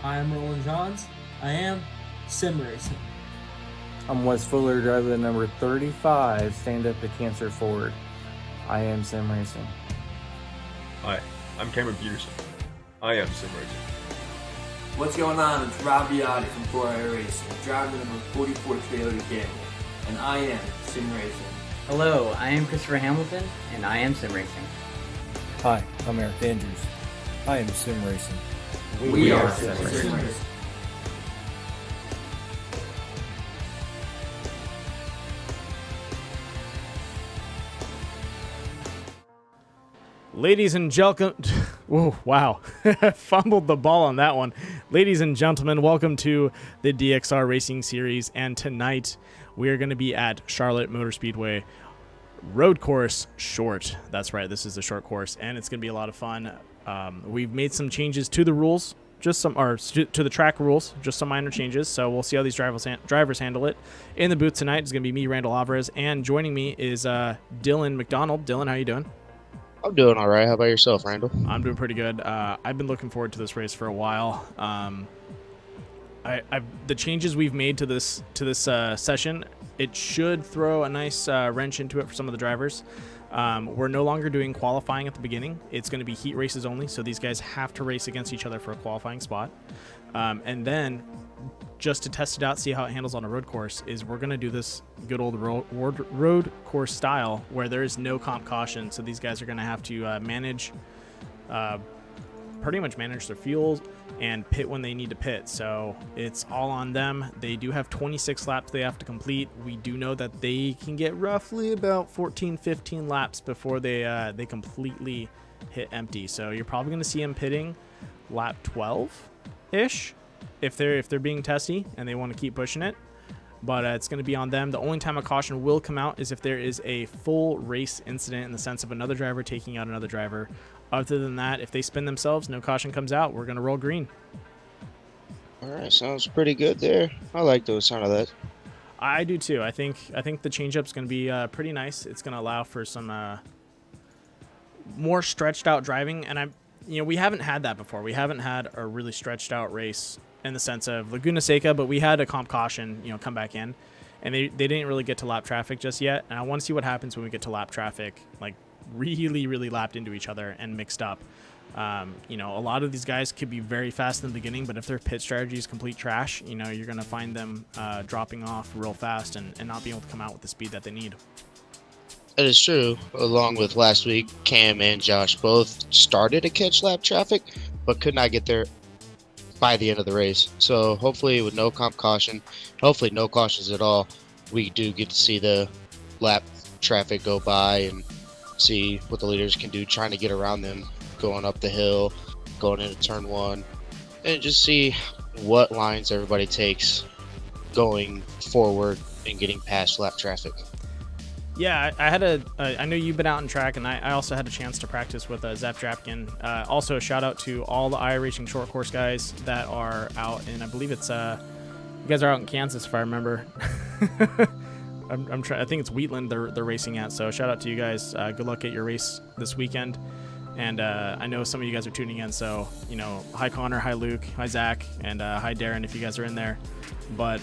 I am Roland Johns. I am sim racing. I'm Wes Fuller, driver of number 35, stand up to Cancer Ford. I am sim racing. Hi, I'm Cameron Peterson. I am sim racing. What's going on? It's Rob Biotti from 4i Racing, driver number 44 Toyota Camry, and I am sim racing. Hello, I am Christopher Hamilton, and I am sim racing. Hi, I'm Eric Andrews. I am sim racing. We are sim racing. Ladies and gentlemen, whoa, wow, fumbled the ball on that one. Ladies and gentlemen, welcome to the DXR Racing Series, and tonight we are going to be at Charlotte Motor Speedway Road Course Short. That's right, this is the short course, and it's going to be a lot of fun. We've made some changes to the rules, to the track rules, just some minor changes, so we'll see how these drivers handle it. In the booth tonight is going to be me, Randall Alvarez, and joining me is Dylan McDonald. Dylan, how you doing? I'm doing all right. How about yourself, Randall? I'm doing pretty good. I've been looking forward to this race for a while. The changes we've made to this session, it should throw a nice wrench into it for some of the drivers. We're no longer doing qualifying at the beginning. It's going to be heat races only, so these guys have to race against each other for a qualifying spot. And then, just to test it out, see how it handles on a road course, is we're going to do this good old road course style where there is no comp caution. So these guys are going to have to pretty much manage their fuel and pit when they need to pit. So it's all on them. They do have 26 laps they have to complete. We do know that they can get roughly about 14-15 laps before they completely hit empty. So you're probably going to see them pitting lap 12-ish. If they're being testy and they want to keep pushing it, but it's going to be on them. The only time a caution will come out is if there is a full race incident in the sense of another driver taking out another driver. Other than that, if they spin themselves, no caution comes out. We're going to roll green. All right, sounds pretty good there. I like the sound of that. I do too. I think the changeup's going to be pretty nice. It's going to allow for some more stretched out driving, and we haven't had that before. We haven't had a really stretched out race in the sense of Laguna Seca, but we had a comp caution, come back in, and they didn't really get to lap traffic just yet. And I want to see what happens when we get to lap traffic, like really, really lapped into each other and mixed up. A lot of these guys could be very fast in the beginning, but if their pit strategy is complete trash, you're going to find them dropping off real fast and not being able to come out with the speed that they need. That is true. Along with last week, Cam and Josh both started to catch lap traffic, but could not get there by the end of the race. So hopefully with no comp caution, hopefully no cautions at all, we do get to see the lap traffic go by and see what the leaders can do trying to get around them, going up the hill, going into turn one, and just see what lines everybody takes going forward and getting past lap traffic. Yeah, I know you've been out in track, and I also had a chance to practice with Zap Drapkin. Also, a shout out to all the iRacing short course guys that are out, and I believe it's you guys are out in Kansas if I remember. I think it's Wheatland they're racing at. So shout out to you guys. Good luck at your race this weekend. And I know some of you guys are tuning in, so hi Connor, hi Luke, hi Zach, and hi Darren if you guys are in there. But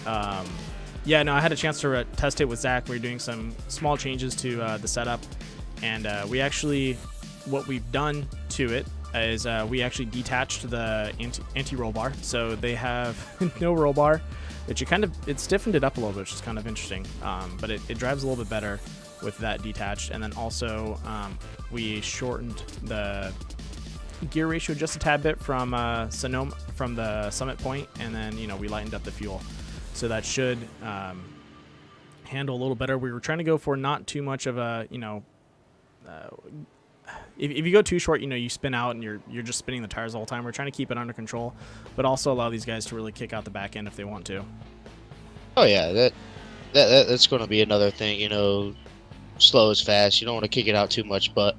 yeah, no, I had a chance to test it with Zach. We're doing some small changes to the setup, and what we've done to it is we actually detached the anti-roll bar, so they have no roll bar. It stiffened it up a little bit, which is kind of interesting, but it drives a little bit better with that detached. And then also we shortened the gear ratio just a tad bit from the summit point, and then we lightened up the fuel. So that should handle a little better. We were trying to go for not too much of a, if you go too short, you spin out and you're just spinning the tires the whole time. We're trying to keep it under control, but also allow these guys to really kick out the back end if they want to. Oh yeah, that's going to be another thing. Slow is fast. You don't want to kick it out too much, but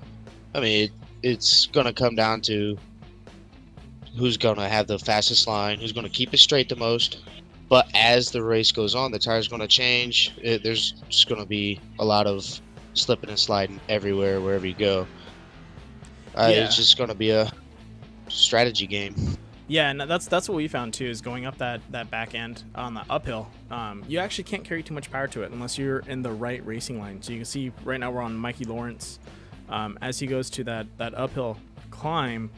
I mean it's going to come down to who's going to have the fastest line, who's going to keep it straight the most. But as the race goes on, the tire's going to change. There's just going to be a lot of slipping and sliding everywhere, wherever you go. It's just going to be a strategy game. Yeah, and that's what we found too, is going up that back end on the uphill. You actually can't carry too much power to it unless you're in the right racing line. So you can see right now we're on Mikey Lawrence. As he goes to that uphill climb,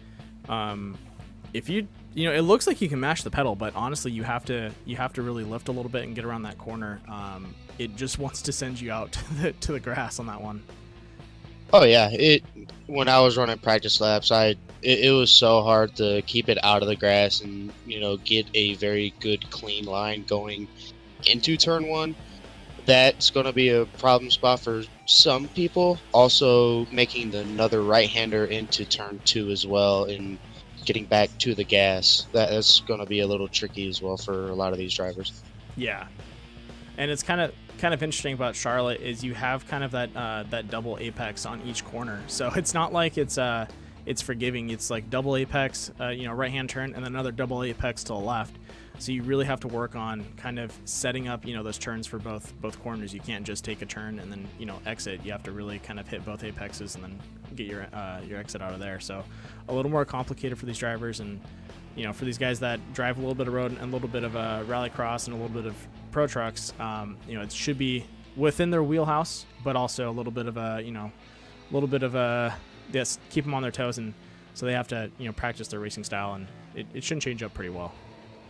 if you know, it looks like you can mash the pedal, but honestly, you have to really lift a little bit and get around that corner. It just wants to send you out to the grass on that one. Oh yeah, when I was running practice laps, it was so hard to keep it out of the grass and, you know, get a very good clean line going into turn 1. That's going to be a problem spot for some people. Also, making another right-hander into turn 2 as well and getting back to the gas. That's going to be a little tricky as well for a lot of these drivers. Yeah, and it's kind of interesting about Charlotte is you have kind of that double apex on each corner. So it's not like it's forgiving. It's like double apex, you know, right-hand turn, and then another double apex to the left. So you really have to work on kind of setting up, you know, those turns for both corners. You can't just take a turn and then, you know, exit. You have to really kind of hit both apexes and then get your exit out of there. So a little more complicated for these drivers, and, you know, for these guys that drive a little bit of road and a little bit of rallycross and a little bit of pro trucks, you know, it should be within their wheelhouse, but also a little bit of yes, keep them on their toes, and so they have to, you know, practice their racing style, and it shouldn't change up pretty well.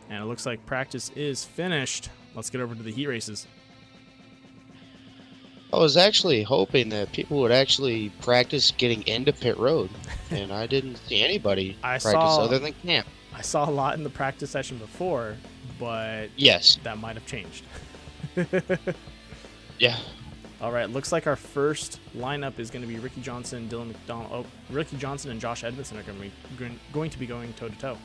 And it looks like practice is finished. Let's get over to the heat races. I was actually hoping that people would actually practice getting into pit road, and I didn't see anybody practice other than Cam. I saw a lot in the practice session before, but yes, that might have changed. Yeah. All right, looks like our first lineup is going to be Ricky Johnson, Dylan McDonald. Oh, Ricky Johnson and Josh Edmondson are going to be going toe to toe.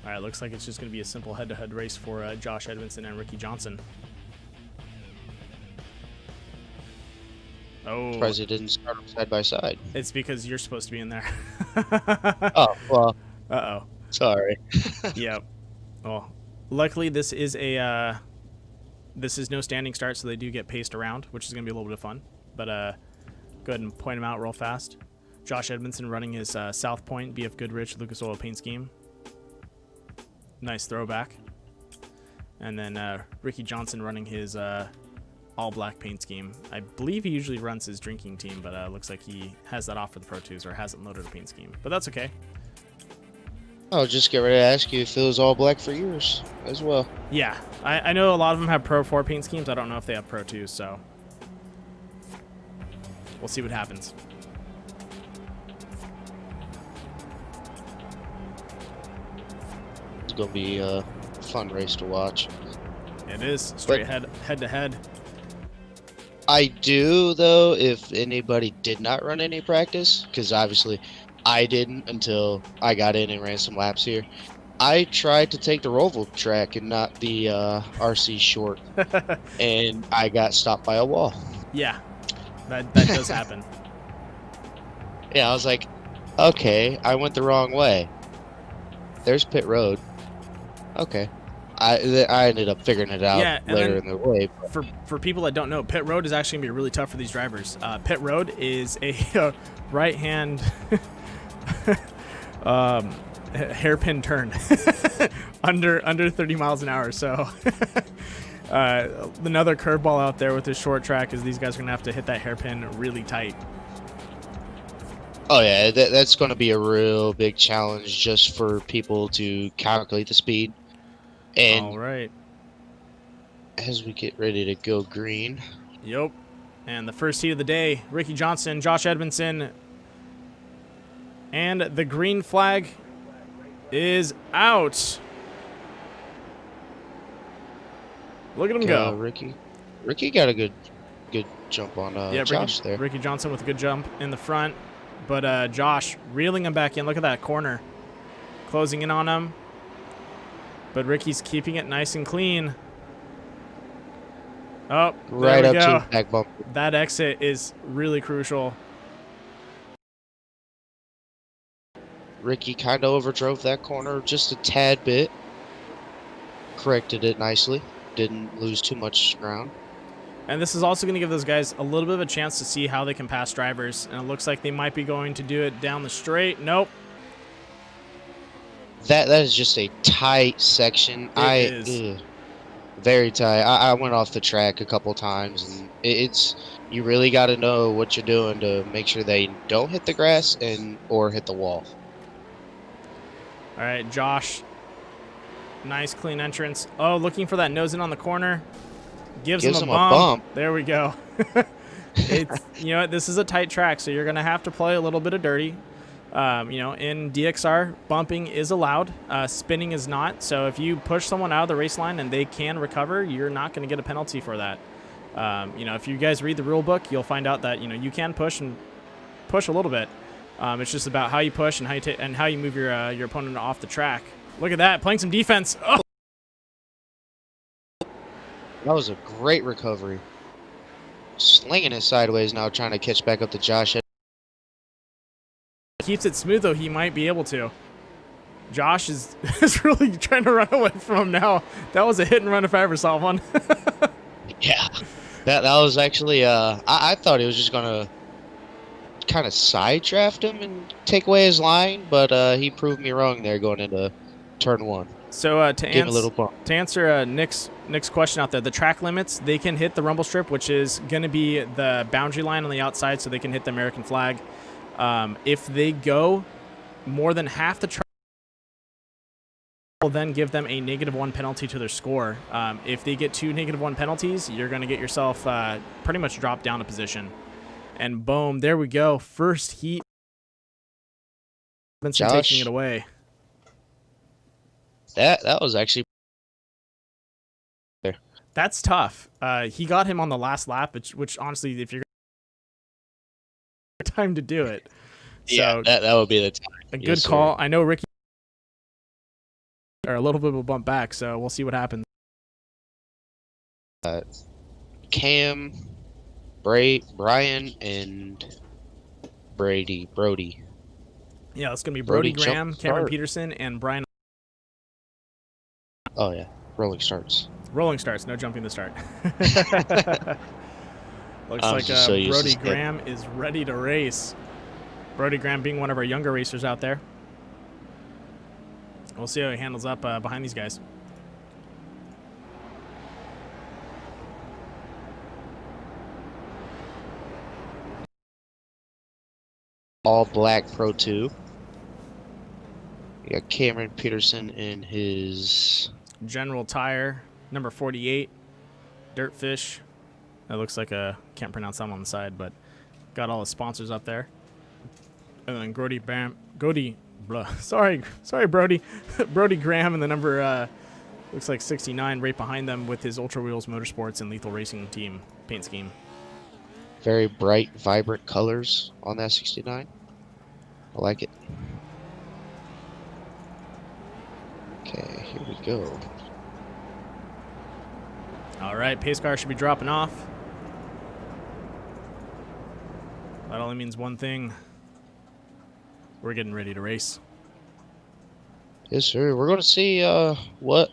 All right, looks like it's just going to be a simple head-to-head race for Josh Edmondson and Ricky Johnson. Oh, surprised it didn't start them side by side. It's because you're supposed to be in there. Oh, well. Uh-oh. Sorry. Yep. Well, luckily this is no standing start, so they do get paced around, which is going to be a little bit of fun. But go ahead and point them out real fast. Josh Edmondson running his South Point BF Goodrich Lucas Oil paint scheme. Nice throwback. And then Ricky Johnson running his all black paint scheme. I believe he usually runs his drinking team, but looks like he has that off for the Pro2s or hasn't loaded a paint scheme. But that's okay. I was just getting ready to ask you if it was all black for yours as well. Yeah, I know a lot of them have Pro 4 paint schemes. I don't know if they have Pro 2s, so we'll see what happens. It's going to be a fun race to watch. It is. Straight head to head. I do, though, if anybody did not run any practice, because obviously I didn't until I got in and ran some laps here. I tried to take the Roval track and not the RC short, and I got stopped by a wall. Yeah, that does happen. Yeah, I was like, okay, I went the wrong way. There's pit road. Okay. I ended up figuring it out later in the way. For people that don't know, pit road is actually going to be really tough for these drivers. Pit road is a right-hand hairpin turn under 30 miles an hour. So another curveball out there with this short track is these guys are going to have to hit that hairpin really tight. Oh, yeah, that's going to be a real big challenge just for people to calculate the speed. And all right, as we get ready to go green. Yep. And the first heat of the day, Ricky Johnson, Josh Edmondson, and the green flag is out. Look at him go. Ricky got a good jump on Josh there. Ricky Johnson with a good jump in the front, but Josh reeling him back in. Look at that corner, closing in on him. But Ricky's keeping it nice and clean. Oh, right there we up go. to the back bumper. That exit is really crucial. Ricky kind of overdrove that corner just a tad bit. Corrected it nicely. Didn't lose too much ground. And this is also going to give those guys a little bit of a chance to see how they can pass drivers. And it looks like they might be going to do it down the straight. Nope. That is just a tight section. It is. Very tight. I went off the track a couple times, and it's you really got to know what you're doing to make sure they don't hit the grass or hit the wall. All right, Josh. Nice clean entrance. Oh, looking for that nose in on the corner. Gives him a bump. There we go. You know what? This is a tight track, so you're going to have to play a little bit of dirty. You know, in DXR, bumping is allowed. Spinning is not. So if you push someone out of the race line and they can recover, you're not going to get a penalty for that. You know, if you guys read the rule book, you'll find out that, you know, you can push a little bit. It's just about how you push and how you move your opponent off the track. Look at that, playing some defense. Oh! That was a great recovery. Slinging it sideways now, trying to catch back up to Josh. Keeps it smooth, though, he might be able to. Josh is really trying to run away from him now. That was a hit and run if I ever saw one. Yeah, that was actually, I thought he was just going to kind of side draft him and take away his line, but he proved me wrong there going into turn one. So to answer Nick's question out there, the track limits, they can hit the rumble strip, which is going to be the boundary line on the outside, so they can hit the American flag. If they go more than half the track, will then give them a -1 penalty to their score. If they get 2 -1 penalties, you're going to get yourself pretty much dropped down a position. And boom, there we go. First heat. Benson taking it away. That was actually there. That's tough. He got him on the last lap, which honestly, if you're time to do it, yeah, so that would be the time. A good call. I know Ricky are a little bit of a bump back, so we'll see what happens. Cam, Brian, and Brody. Yeah, it's gonna be Brody Graham, Cameron Peterson, and Brian. Oh yeah, rolling starts. Rolling starts, no jumping the start. Looks like Brody Graham is ready to race. Brody Graham being one of our younger racers out there. We'll see how he handles up behind these guys. All black Pro 2. You got Cameron Peterson in his General Tire, number 48, Dirtfish. That looks like can't pronounce that one on the side, but got all the sponsors up there. And then Brody Graham, and the number looks like 69 right behind them with his Ultra Wheels Motorsports and Lethal Racing team paint scheme. Very bright, vibrant colors on that 69. I like it. Okay, here we go. All right, pace car should be dropping off. That only means one thing. We're getting ready to race. Yes, sir. We're going to see what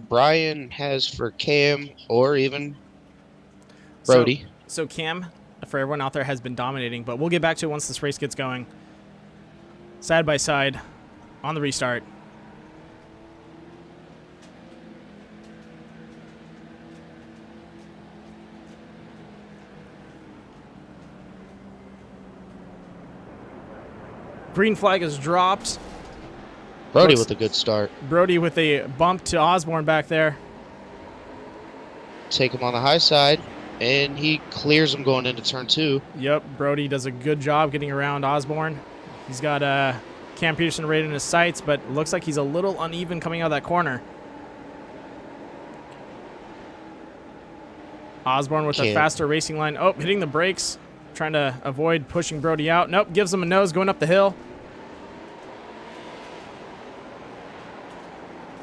Brian has for Cam or even Brody. So Cam, for everyone out there, has been dominating, but we'll get back to it once this race gets going. Side by side on the restart. Green flag is dropped. Brody with a good start. Brody with a bump to Osborne back there. Take him on the high side, and he clears him going into turn 2. Yep, Brody does a good job getting around Osborne. He's got Cam Peterson right in his sights, but looks like he's a little uneven coming out of that corner. Osborne with a faster racing line. Oh, hitting the brakes. Trying to avoid pushing Brody out. Nope, gives him a nose going up the hill.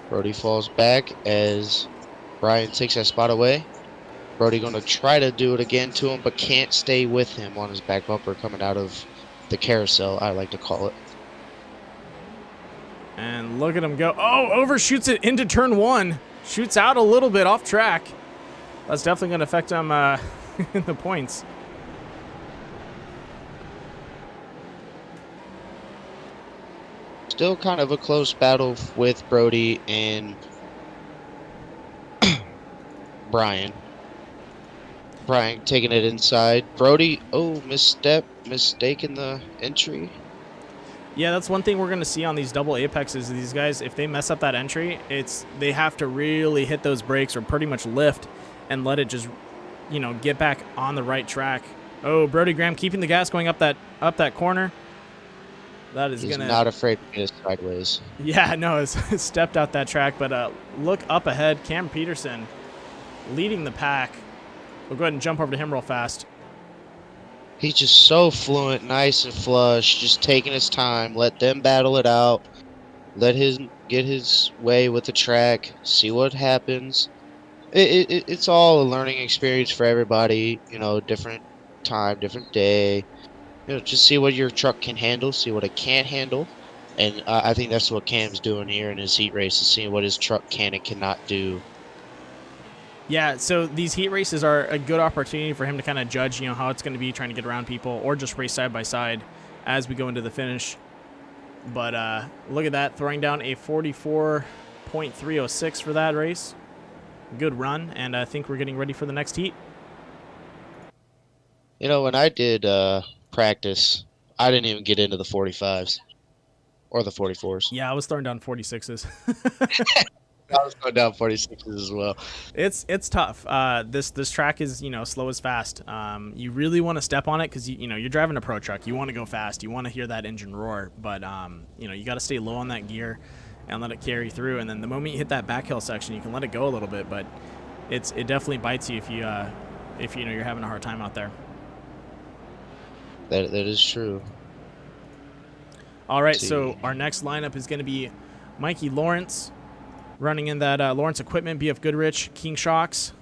Brody falls back as Brian takes that spot away. Brody going to try to do it again to him, but can't stay with him on his back bumper coming out of the carousel, I like to call it. And look at him go. Oh, overshoots it into turn 1. Shoots out a little bit off track. That's definitely going to affect him in the points. Still kind of a close battle with Brody and Brian. Brian taking it inside. Brody, oh, mistake in the entry. Yeah, that's one thing we're going to see on these double apexes. These guys, if they mess up that entry, they have to really hit those brakes or pretty much lift and let it just, get back on the right track. Oh, Brody Graham keeping the gas going up that corner. That is He's gonna. not afraid to get sideways. Yeah, no, it's stepped out that track. But look up ahead, Cam Peterson leading the pack. We'll go ahead and jump over to him real fast. He's just so fluent, nice and flush, just taking his time. Let them battle it out. Let him get his way with the track. See what happens. It's all a learning experience for everybody. Different time, different day. Just see what your truck can handle, see what it can't handle. And I think that's what Cam's doing here in his heat race, is seeing what his truck can and cannot do. Yeah, so these heat races are a good opportunity for him to kind of judge, how it's going to be trying to get around people or just race side by side as we go into the finish. But look at that, throwing down a 44.306 for that race. Good run, and I think we're getting ready for the next heat. When I did practice, I didn't even get into the 45s or the 44s. Yeah, I was throwing down 46s. I was going down 46s as well. It's tough. This track is slow as fast. You really want to step on it because you're driving a pro truck. You want to go fast. You want to hear that engine roar. But you got to stay low on that gear and let it carry through. And then the moment you hit that back hill section, you can let it go a little bit. But it definitely bites you if you're having a hard time out there. That is true. All right, so our next lineup is going to be Mikey Lawrence, running in that Lawrence Equipment, BF Goodrich, King Shocks,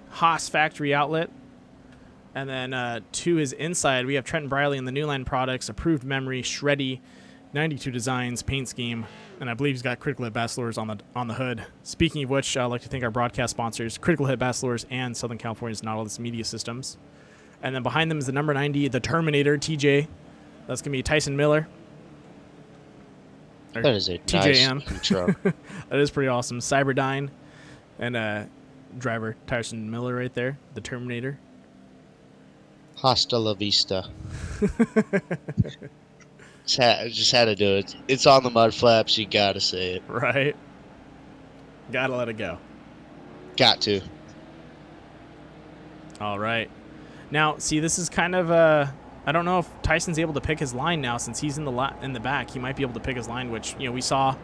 Haas Factory Outlet. And then to his inside, we have Trenton Briley in the New Line Products, Approved Memory, Shreddy, 92 Designs, Paint Scheme, and I believe he's got Critical Hit Bachelors on the hood. Speaking of which, I'd like to thank our broadcast sponsors, Critical Hit Bachelors and Southern California's Nautilus Media Systems. And then behind them is the number 90, the Terminator, TJ. That's going to be Tyson Miller. That is a TJM. nice truck. That is pretty awesome. Cyberdyne and driver Tyson Miller right there, the Terminator. Hasta la vista. Just had to do it. It's on the mud flaps. You got to say it. Right. Got to let it go. Got to. All right. Now, see, this is kind of I don't know if Tyson's able to pick his line now since he's in the back. He might be able to pick his line, which we saw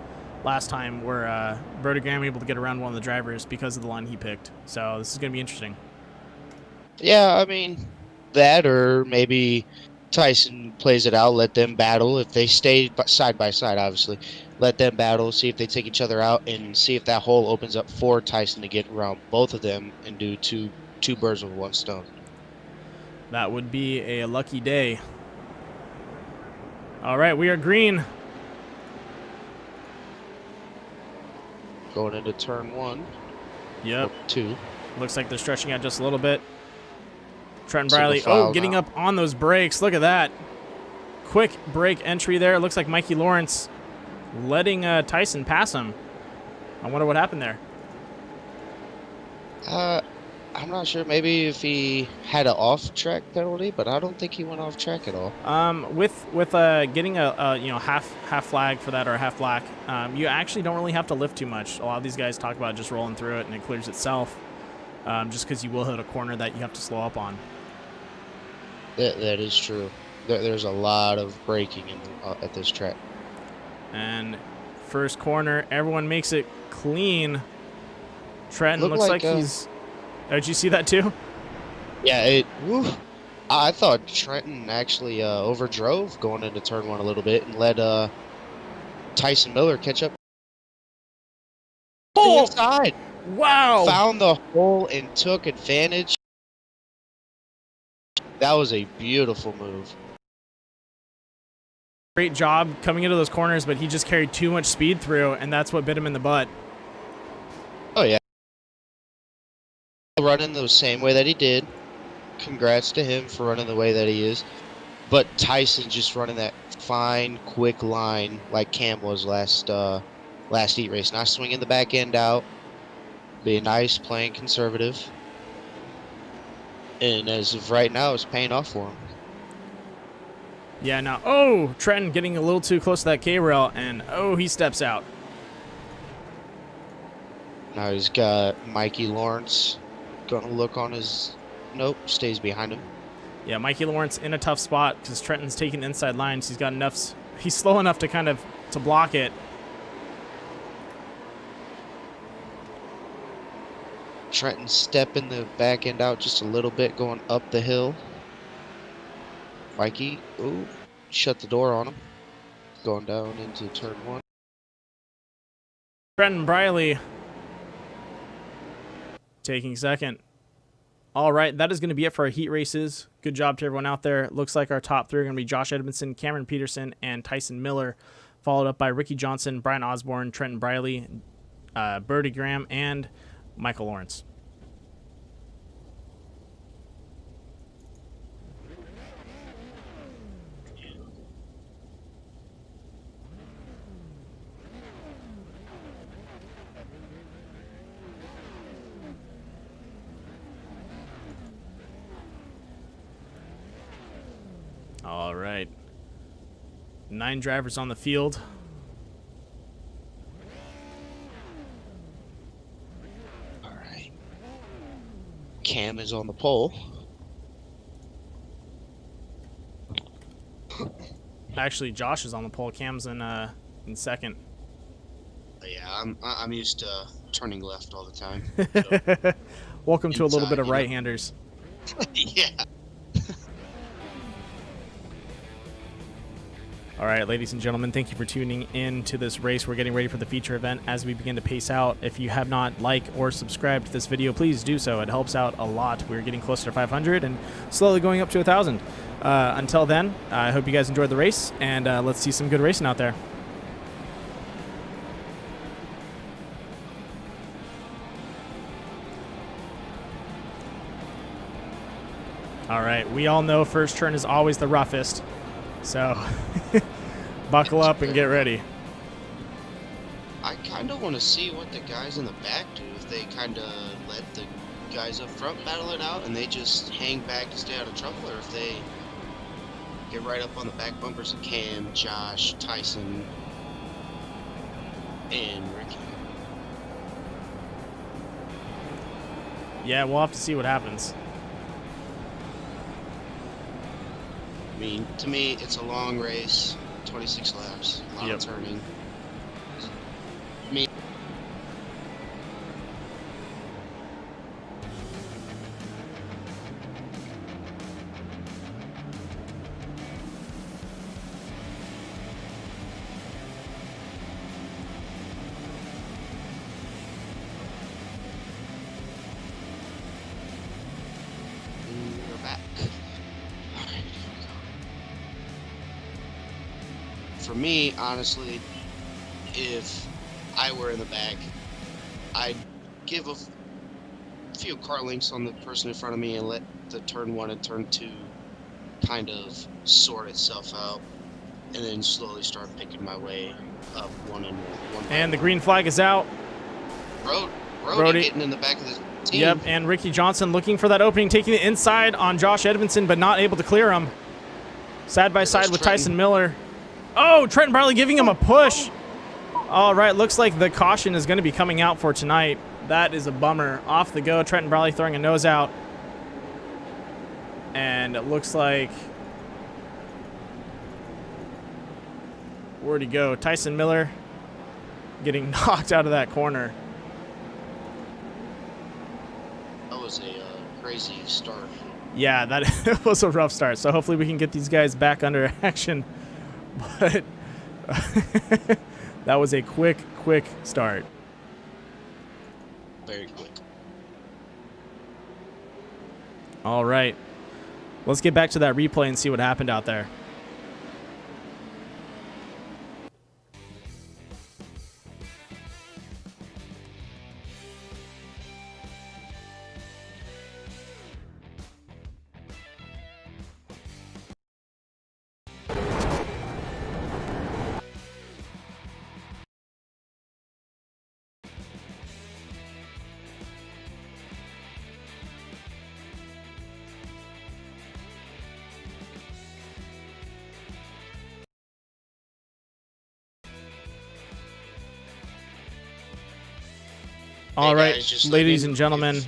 last time where Brody Graham able to get around one of the drivers because of the line he picked. So this is going to be interesting. Yeah, I mean that, or maybe Tyson plays it out, let them battle. If they stay side by side, obviously, let them battle, see if they take each other out, and see if that hole opens up for Tyson to get around both of them and do two birds with one stone. That would be a lucky day. All right, we are green. Going into turn 1. Yep. 2. Looks like they're stretching out just a little bit. Trenton Single Briley, file getting now. up on those brakes. Look at that. Quick brake entry there. It looks like Mikey Lawrence letting Tyson pass him. I wonder what happened there. I'm not sure. Maybe if he had an off-track penalty, but I don't think he went off-track at all. With getting a half flag for that or a half black, you actually don't really have to lift too much. A lot of these guys talk about just rolling through it and it clears itself, just because you will hit a corner that you have to slow up on. That is true. There's a lot of braking at this track. And first corner, everyone makes it clean. Trenton Looked looks like, like he's... Oh, did you see that too? Yeah, I thought Trenton actually overdrove going into turn 1 a little bit and let Tyson Miller catch up. Oh! Inside. Wow! Found the hole and took advantage. That was a beautiful move. great job coming into those corners, but he just carried too much speed through, and that's what bit him in the butt. Oh, yeah. Running the same way that he did. Congrats to him for running the way that he is. But Tyson just running that fine, quick line like Cam was last heat race. Not swinging the back end out. Being nice, playing conservative. And as of right now, it's paying off for him. Yeah, now, oh, Trenton getting a little too close to that K-rail, and oh, he steps out. Now he's got Mikey Lawrence gonna look on his... Nope, stays behind him. Yeah, Mikey Lawrence in a tough spot because Trenton's taking inside lines. He's got enough... He's slow enough to kind of to block it. Trenton stepping the back end out just a little bit, going up the hill. Mikey, ooh, shut the door on him. Going down into turn 1. Trenton Briley taking second. All right, that is going to be it for our heat races. Good job to everyone out there. Looks like our top 3 are going to be Josh Edmondson, Cameron Peterson, and Tyson Miller, followed up by Ricky Johnson, Brian Osborne, Trenton Briley, Birdie Graham, and Michael Lawrence. All right. 9 drivers on the field. All right. Cam is on the pole. Actually, Josh is on the pole. Cam's in second. Yeah, I'm used to turning left all the time. So. Welcome to a little bit of you know. right-handers. Yeah. All right, ladies and gentlemen, thank you for tuning in to this race. We're getting ready for the feature event as we begin to pace out. If you have not liked or subscribed to this video, please do so. It helps out a lot. We're getting closer to 500 and slowly going up to 1,000. Until then, I hope you guys enjoyed the race, and let's see some good racing out there. All right, we all know first turn is always the roughest, so buckle up and get ready. I kind of want to see what the guys in the back do. If they kind of let the guys up front battle it out and they just hang back to stay out of trouble, or if they get right up on the back bumpers of Cam, Josh, Tyson, and Ricky. Yeah, we'll have to see what happens. I mean, to me, it's a long race, 26 laps, a lot Yep. of turning. We're back. All right. For me, honestly, if I were in the back, I'd give a few car links on the person in front of me and let the turn 1 and turn 2 kind of sort itself out, and then slowly start picking my way up one and one. And the green flag is out. Brody getting in the back of the team. Yep, and Ricky Johnson looking for that opening, taking the inside on Josh Edmondson, but not able to clear him. Side by side with Tyson Miller. Oh, Trenton Briley giving him a push. All right, looks like the caution is going to be coming out for tonight. That is a bummer. Off the go, Trenton Briley throwing a nose out. And it looks like... Where'd he go? Tyson Miller getting knocked out of that corner. That was a crazy start. Yeah, that was a rough start. So hopefully we can get these guys back under action. But that was a quick start. Very quick. All right. Let's get back to that replay and see what happened out there. All right, guys, just ladies letting and you know gentlemen.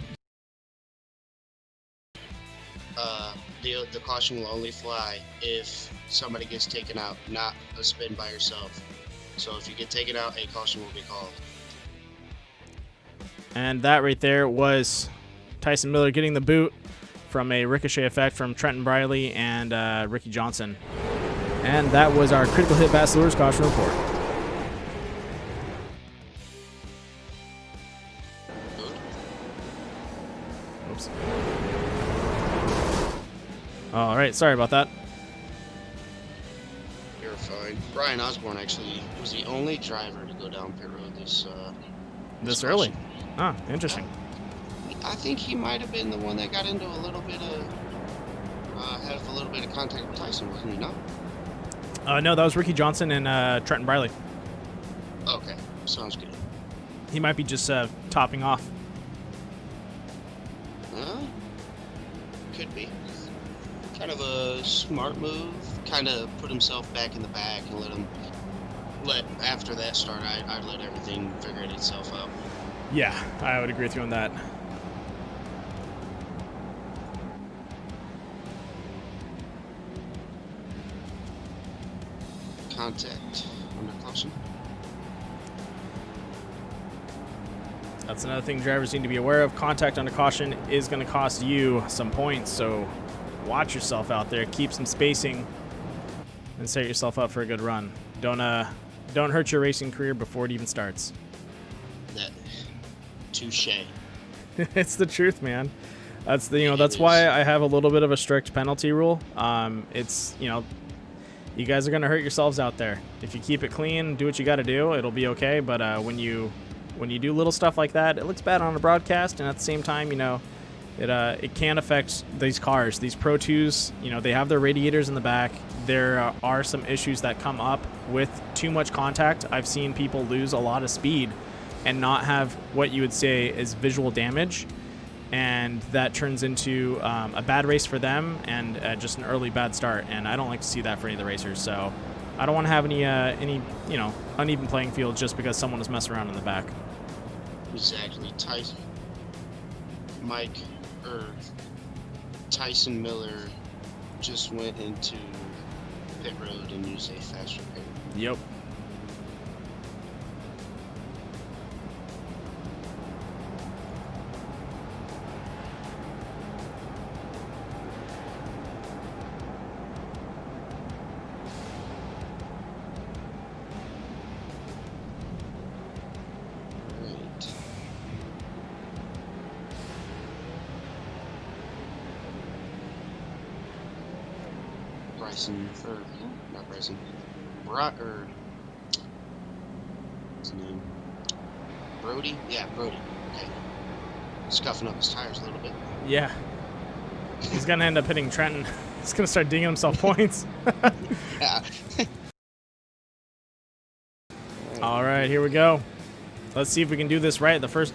the caution will only fly if somebody gets taken out, not a spin by yourself. So if you get taken out, a caution will be called. And that right there was Tyson Miller getting the boot from a ricochet effect from Trenton Briley and Ricky Johnson. And that was our critical hit Bass Lures caution report. Oops. All right, sorry about that. You're fine. Brian Osborne actually was the only driver to go down pit road This early. Ah, interesting. I think he might have been the one that got into a little bit of have a little bit of contact with Tyson, wasn't he? Not? No, that was Ricky Johnson and Trenton Briley. Okay, sounds good. He might be just topping off. Could be. Kind of a smart move. Kind of put himself back in the back and let after that start, I'd let everything figure itself out. Yeah, I would agree with you on that. Contact under caution. That's another thing drivers need to be aware of. Contact under caution is going to cost you some points, so watch yourself out there. Keep some spacing and set yourself up for a good run. Don't hurt your racing career before it even starts. That touche. It's the truth, man. That's that's why I have a little bit of a strict penalty rule. It's you guys are going to hurt yourselves out there. If you keep it clean, do what you got to do, it'll be okay. But when you do little stuff like that, it looks bad on a broadcast, and at the same time, it can affect these cars. These Pro 2s, they have their radiators in the back. There are some issues that come up with too much contact. I've seen people lose a lot of speed and not have what you would say is visual damage, and that turns into a bad race for them and just an early bad start. And I don't like to see that for any of the racers. So I don't want to have any uneven playing field just because someone is messing around in the back. Exactly. Tyson Miller just went into pit road and used a fast repair. Yep. What's his name? Brody? Yeah, Brody. Okay. Scuffing up his tires a little bit. Yeah. He's going to end up hitting Trenton. He's going to start dinging himself points. Yeah. All right, here we go. Let's see if we can do this right. The first...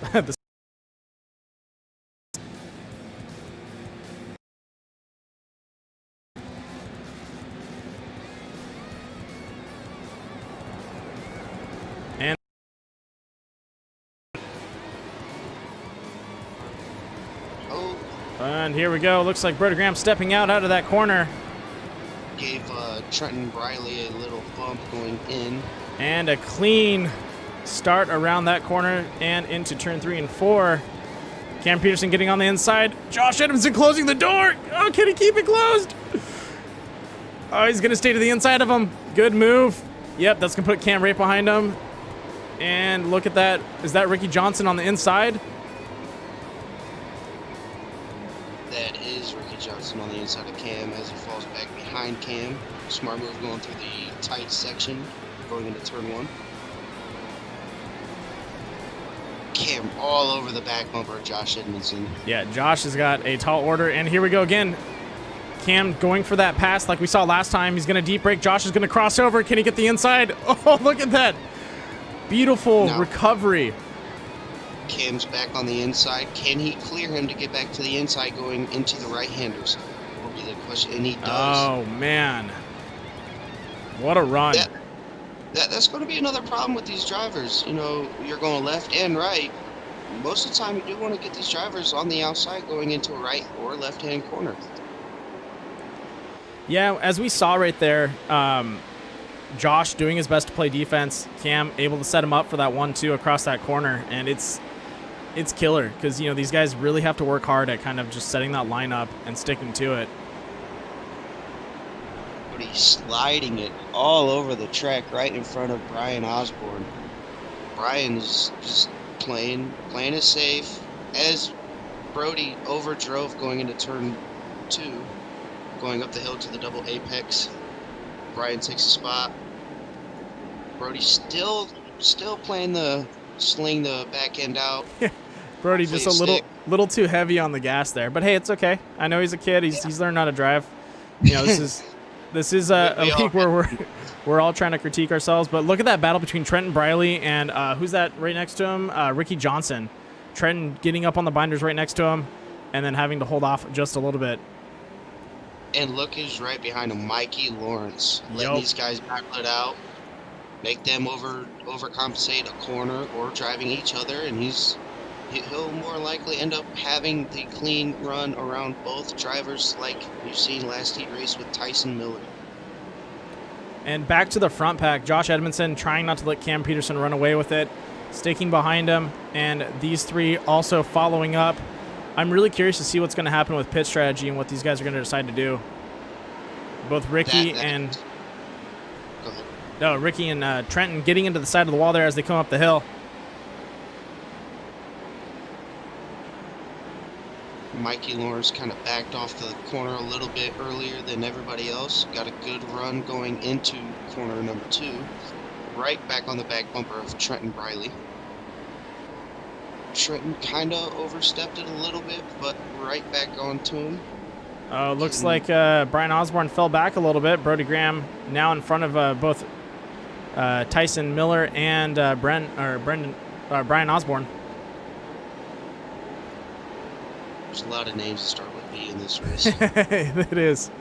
And here we go. Looks like Brody Graham stepping out of that corner. Gave Trenton Briley a little bump going in. And a clean start around that corner and into turn 3 and 4. Cam Peterson getting on the inside. Josh Edmondson closing the door. Oh, can he keep it closed? Oh, he's going to stay to the inside of him. Good move. Yep, that's going to put Cam right behind him. And look at that. Is that Ricky Johnson on the inside? That is Ricky Johnson on the inside of Cam as he falls back behind Cam. Smart move going through the tight section, going into turn 1. Cam all over the back bumper of Josh Edmondson. Yeah, Josh has got a tall order, and here we go again. Cam going for that pass like we saw last time. He's going to deep brake. Josh is going to cross over. Can he get the inside? Oh, look at that. Beautiful recovery. Cam's back on the inside. Can he clear him to get back to the inside going into the right-handers? Will be the question, and he does. Oh, man. What a run. That's going to be another problem with these drivers. You're going left and right, most of the time you do want to get these drivers on the outside going into a right or left-hand corner. Yeah, as we saw right there, Josh doing his best to play defense, Cam able to set him up for that 1-2 across that corner, and it's killer because, you know, these guys really have to work hard at kind of just setting that line up and sticking to it. But he's sliding it all over the track right in front of Brian Osborne. Brian's just playing it safe as Brody overdrove going into turn 2, going up the hill to the double apex. Brian takes a spot. Brody still playing the sling the back end out. Brody just a little too heavy on the gas there, but hey, it's okay. I know he's a kid. He's learned how to drive. You know, this is a league where we're all trying to critique ourselves. But look at that battle between Trenton Briley and who's that right next to him? Ricky Johnson. Trenton getting up on the binders right next to him, and then having to hold off just a little bit. And look who's right behind him, Mikey Lawrence, letting these guys battle it out, make them overcompensate a corner or driving each other, and he'll more likely end up having the clean run around both drivers like you've seen last heat race with Tyson Miller. And back to the front pack, Josh Edmondson trying not to let Cam Peterson run away with it, sticking behind him, and these three also following up. I'm really curious to see what's going to happen with pit strategy and what these guys are going to decide to do. Both Ricky and Trenton getting into the side of the wall there as they come up the hill. Mikey Lawrence kind of backed off the corner a little bit earlier than everybody else. Got a good run going into corner number 2. Right back on the back bumper of Trenton Briley. Trenton kind of overstepped it a little bit, but right back onto him. Looks like Brian Osborne fell back a little bit. Brody Graham now in front of both Tyson Miller and Brian Osborne. There's a lot of names that start with B in this race. It is.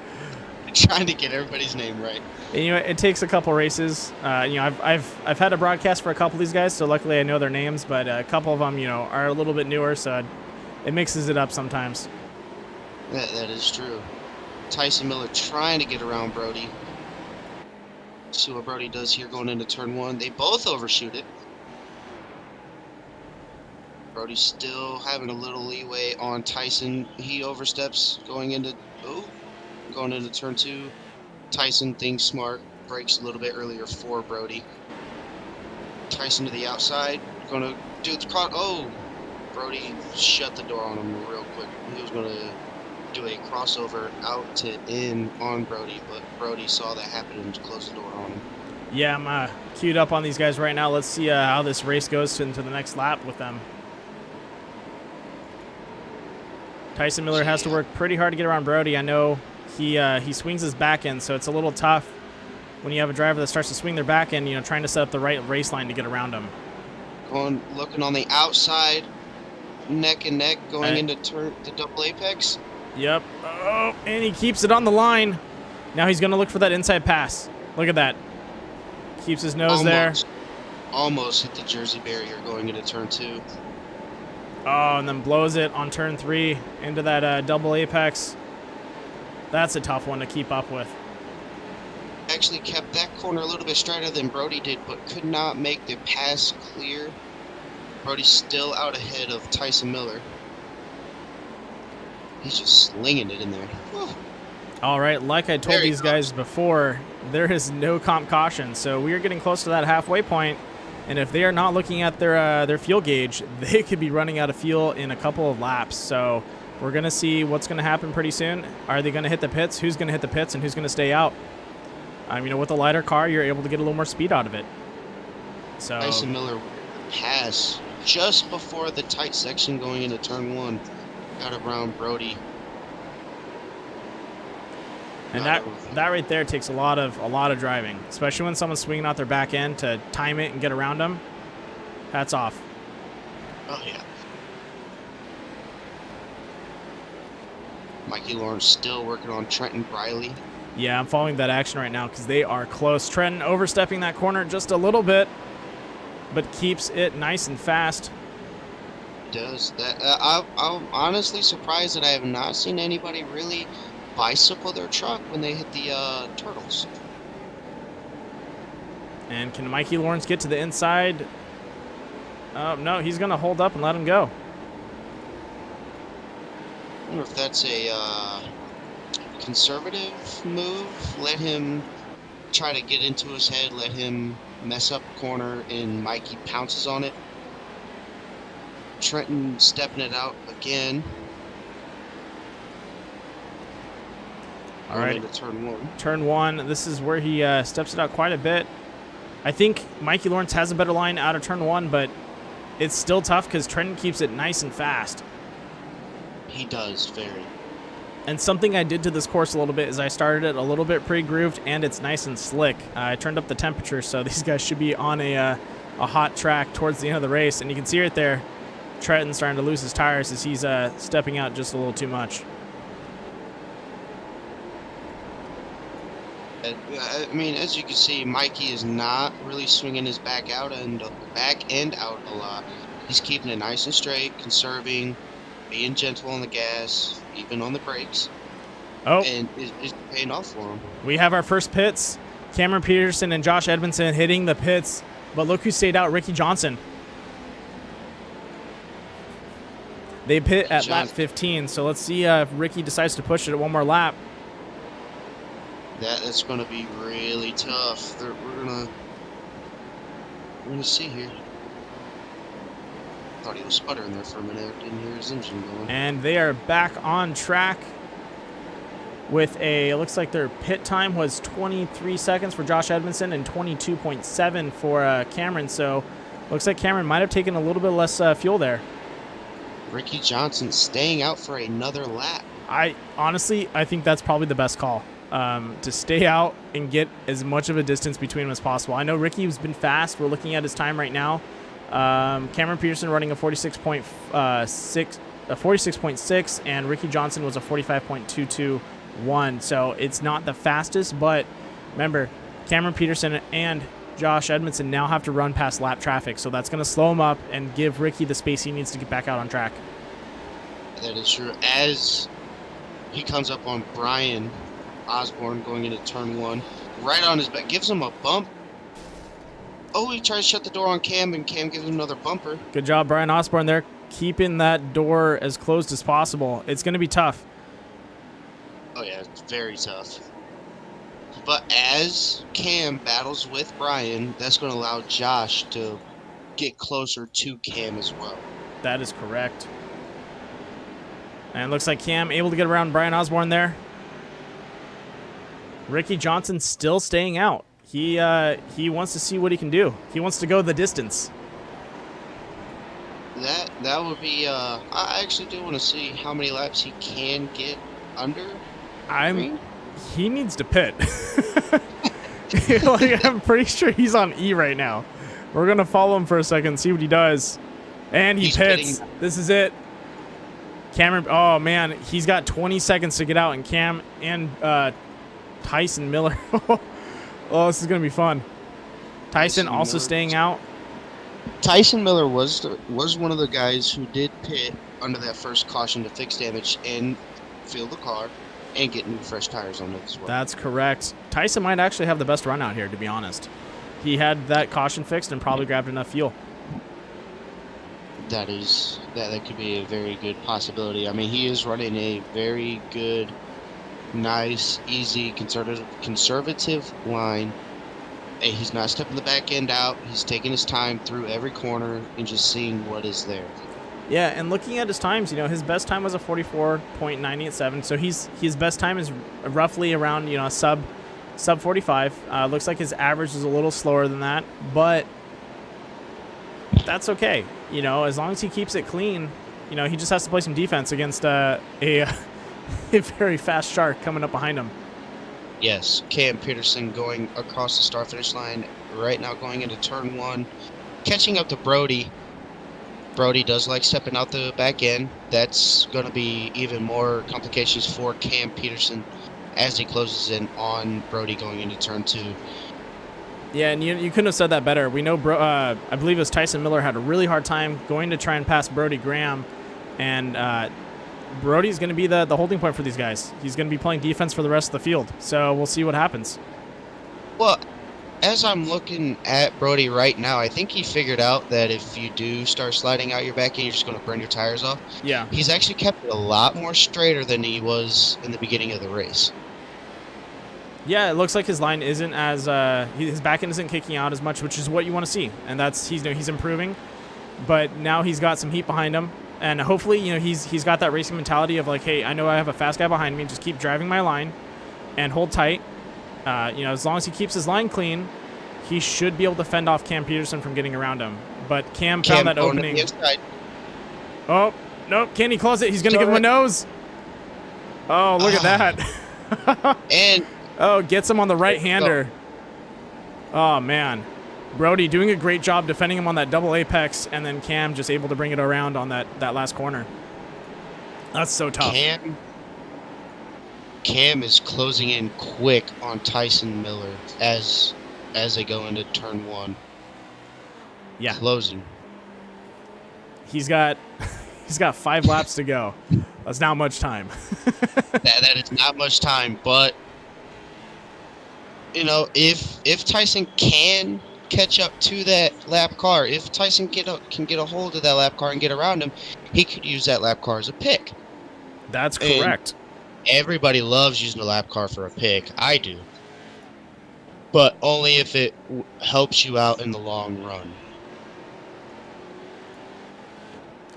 Trying to get everybody's name right. And, you know, it takes a couple races. You know, I've had a broadcast for a couple of these guys, so luckily I know their names. But a couple of them, you know, are a little bit newer, so it mixes it up sometimes. That is true. Tyson Miller trying to get around Brody. See what Brody does here going into turn 1. They both overshoot it. Brody's still having a little leeway on Tyson. He oversteps going into turn 2. Tyson thinks smart, brakes a little bit earlier for Brody. Tyson to the outside, gonna do the cut. Oh, Brody shut the door on him real quick. He was gonna do a crossover out to in on Brody, but Brody saw that happen and closed the door on him. Yeah, I'm queued up on these guys right now. Let's see how this race goes into the next lap with them. Tyson Miller has to work pretty hard to get around Brody. I know he swings his back end, so it's a little tough when you have a driver that starts to swing their back end, you know, trying to set up the right race line to get around him. Looking on the outside, neck and neck, going into the double apex. Yep. Oh, and he keeps it on the line. Now he's going to look for that inside pass. Look at that. Keeps his nose there. Almost hit the Jersey barrier going into turn 2. Oh, and then blows it on turn 3 into that double apex. That's a tough one to keep up with. Actually kept that corner a little bit straighter than Brody did, but could not make the pass clear. Brody's still out ahead of Tyson Miller. He's just slinging it in there. Whew. All right, like I told these guys before, there is no comp caution, so we are getting close to that halfway point. And if they are not looking at their fuel gauge, they could be running out of fuel in a couple of laps. So we're going to see what's going to happen pretty soon. Are they going to hit the pits? Who's going to hit the pits and who's going to stay out? You know, with a lighter car, you're able to get a little more speed out of it. So Tyson Miller pass just before the tight section going into turn 1. Got around Brody. And that right there takes a lot of driving, especially when someone's swinging out their back end to time it and get around them. Hats off. Oh, yeah. Mikey Lawrence still working on Trenton Briley. Yeah, I'm following that action right now because they are close. Trenton overstepping that corner just a little bit, but keeps it nice and fast. does. I'm honestly surprised that I have not seen anybody really bicycle their truck when they hit the turtles. And can Mikey Lawrence get to the inside? Oh, no, he's going to hold up and let him go. I wonder if that's a conservative move. Let him try to get into his head, let him mess up the corner, and Mikey pounces on it. Trenton stepping it out again. All right. Into turn one. Turn one. This is where he steps it out quite a bit. I think Mikey Lawrence has a better line out of turn one, but it's still tough because Trenton keeps it nice and fast. He does, very. And something I did to this course a little bit is I started it a little bit pre-grooved, and it's nice and slick. I turned up the temperature, so these guys should be on a hot track towards the end of the race. And you can see right there, Trenton's starting to lose his tires as he's stepping out just a little too much. I mean, as you can see, Mikey is not really swinging his back end out a lot. He's keeping it nice and straight, conserving, being gentle on the gas, even on the brakes. Oh, and it's paying off for him. We have our first pits. Cameron Peterson and Josh Edmondson hitting the pits, but look who stayed out, Ricky Johnson. They pit at lap 15, so let's see if Ricky decides to push it one more lap. That's going to be really tough. We're gonna see here. Thought he was sputtering there for a minute. Didn't hear his engine going. And they are back on track with it looks like their pit time was 23 seconds for Josh Edmondson and 22.7 for Cameron. So looks like Cameron might have taken a little bit less fuel there. Ricky Johnson staying out for another lap. I think that's probably the best call. To stay out and get as much of a distance between them as possible. I know Ricky's been fast. We're looking at his time right now. Cameron Peterson running a 46.6, and Ricky Johnson was a 45.221. So it's not the fastest, but remember, Cameron Peterson and Josh Edmondson now have to run past lap traffic, so that's going to slow him up and give Ricky the space he needs to get back out on track. That is true. As he comes up on Brian Osborne going into turn one, right on his back, gives him a bump. Oh, he tries to shut the door on Cam, and Cam gives him another bumper. Good job, Brian Osborne there, keeping that door as closed as possible. It's going to be tough. Oh, yeah, it's very tough. But as Cam battles with Brian, that's going to allow Josh to get closer to Cam as well. That is correct. And it looks like Cam able to get around Brian Osborne there. Ricky Johnson still staying out. He wants to see what he can do. He wants to go the distance. That would be. I actually do want to see how many laps he can get under. He needs to pit. Like, I'm pretty sure he's on E right now. We're gonna follow him for a second, see what he does, and he's pits. Pitting. This is it. Cameron. Oh man, he's got 20 seconds to get out, and Cam and Tyson Miller. Oh, this is going to be fun. Tyson also Miller staying out. Tyson Miller was one of the guys who did pit under that first caution to fix damage and fill the car and get new fresh tires on it as well. That's correct. Tyson might actually have the best run out here, to be honest. He had that caution fixed and probably grabbed enough fuel. That could be a very good possibility. I mean, he is running a very good, nice, easy, conservative line. And he's not stepping the back end out. He's taking his time through every corner and just seeing what is there. Yeah, and looking at his times, his best time was a 44.987. So his best time is roughly around, sub 45. Looks like his average is a little slower than that, but that's okay. As long as he keeps it clean, he just has to play some defense against a very fast shark coming up behind him. Yes, Cam Peterson going across the start-finish line right now, going into turn one, catching up to Brody. Brody does like stepping out the back end. That's going to be even more complications for Cam Peterson as he closes in on Brody going into turn two. Yeah, and you couldn't have said that better. We know, I believe it was Tyson Miller had a really hard time going to try and pass Brody Graham, and Brody's going to be the holding point for these guys. He's going to be playing defense for the rest of the field, so we'll see what happens. Well, as I'm looking at Brody right now, I think he figured out that if you do start sliding out your back end, you're just going to burn your tires off. Yeah. He's actually kept it a lot more straighter than he was in the beginning of the race. Yeah, it looks like his line isn't as his back end isn't kicking out as much, which is what you want to see, and that's he's improving. But now he's got some heat behind him, and hopefully he's got that racing mentality of like, hey, I know I have a fast guy behind me, just keep driving my line, and hold tight. As long as he keeps his line clean, he should be able to fend off Cam Peterson from getting around him. But Cam found that opening. Oh nope! Can he close it? He's gonna give him a nose. Oh, look at that! And. Oh, gets him on the right-hander. Oh, man. Brody doing a great job defending him on that double apex, and then Cam just able to bring it around on that last corner. That's so tough. Cam is closing in quick on Tyson Miller as they go into turn 1. Yeah. Closing. He's got 5 laps to go. That's not much time. that is not much time, but if Tyson can catch up to that lap car, if Tyson can get a hold of that lap car and get around him, he could use that lap car as a pick. That's correct. And everybody loves using a lap car for a pick. I do. But only if it helps you out in the long run.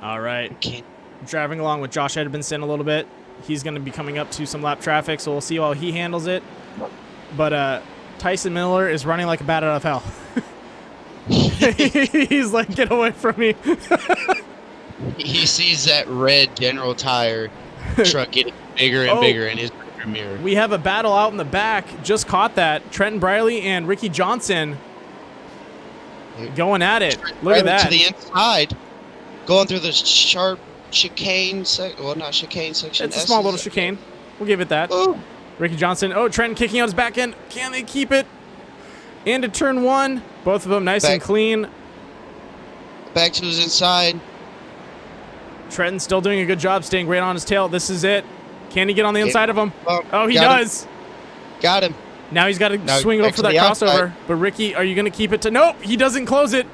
All right. Driving along with Josh Edmondson a little bit. He's going to be coming up to some lap traffic, so we'll see how he handles it. But Tyson Miller is running like a bat out of hell. He's like, get away from me. He sees that red General Tire truck getting bigger and bigger in his mirror. We have a battle out in the back. Just caught that. Trenton Briley and Ricky Johnson going at it. Look at that. To the inside, going through the sharp chicane section. Well, not chicane section. It's a small little chicane. We'll give it that. Ooh. Ricky Johnson. Oh, Trenton kicking out his back end. Can they keep it? Into turn 1. Both of them nice and clean. Back to his inside. Trenton still doing a good job staying right on his tail. This is it. Can he get on the inside of him? Oh, he does. Got him. Now he's got to swing over for that crossover. But Ricky, are you going to keep it to... Nope, he doesn't close it.